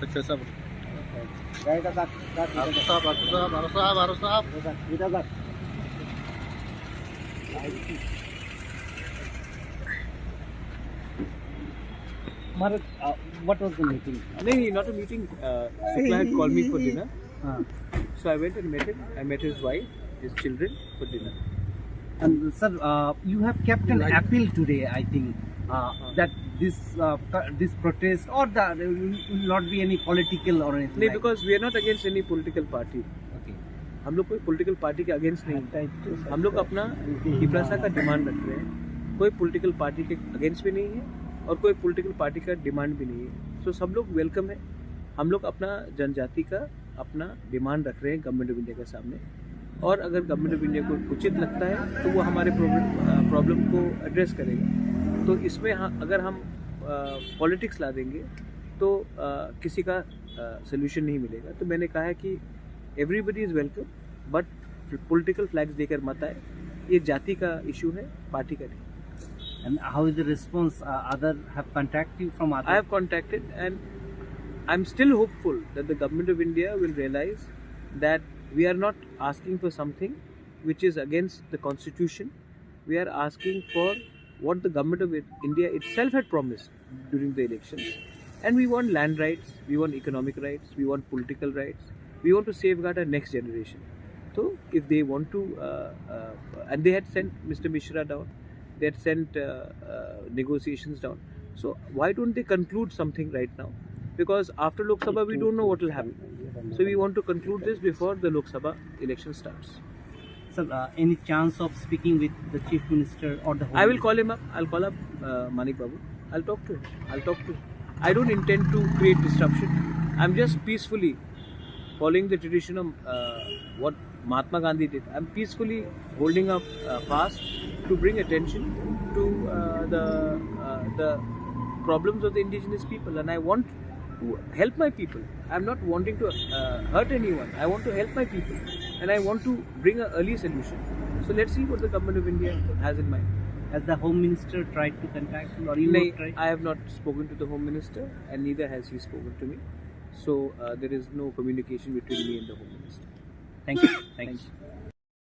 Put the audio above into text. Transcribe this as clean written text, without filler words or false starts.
Successor. What was the meeting? No, not a meeting. Sukla had called me for dinner. So I went and met him. I met his wife, his children for dinner. And sir, you have kept an appeal today, I think, that this protest or that there will not be any political or anything. No, because we are not against any political party. Okay. हम लोग कोई political party के against नहीं है. हम लोग अपना हिप्रासा का डिमांड रख रहे हैं. कोई पॉलिटिकल पार्टी के अगेंस्ट भी नहीं है और कोई पॉलिटिकल पार्टी का डिमांड भी नहीं है. सो सब लोग वेलकम है. हम लोग अपना जनजाति का अपना डिमांड रख रहे हैं गवर्नमेंट ऑफ इंडिया के सामने. और अगर गवर्नमेंट ऑफ इंडिया को उचित लगता है तो वो हमारे प्रॉब्लम को एड्रेस करेगा. तो इसमें अगर हम पॉलिटिक्स ला देंगे तो किसी का सोल्यूशन नहीं मिलेगा. तो मैंने कहा है कि everybody is welcome, but political flags देकर मत आए. ये जाति का इशू है, पार्टी का नहीं. And how is the response? Other have contacted you from other? I have contacted, and I'm still hopeful that the government of India will realize that we are not asking for something which is against the constitution. We are asking for what the government of India itself had promised during the elections. And we want land rights, we want economic rights, we want political rights, we want to safeguard our next generation. So if they want to, and they had sent Mr. Mishra down, they had sent negotiations down. So why don't they conclude something right now? Because after Lok Sabha we don't know what will happen. So we want to conclude this before the Lok Sabha election starts. Sir, any chance of speaking with the Chief Minister or the Home I will call him up. I'll call up Manik Babu. I'll talk to him. I don't intend to create disruption. I'm just peacefully following the tradition of what Mahatma Gandhi did. I'm peacefully holding up fast to bring attention to the problems of the indigenous people, and I want to help my people. I'm not wanting to hurt anyone. I want to help my people, and I want to bring an early solution. So let's see what the government of India has in mind. Has the Home Minister tried to contact you, or you have tried? I have not spoken to the Home Minister, and neither has he spoken to me. So there is no communication between me and the Home Minister. Thank you. Thanks.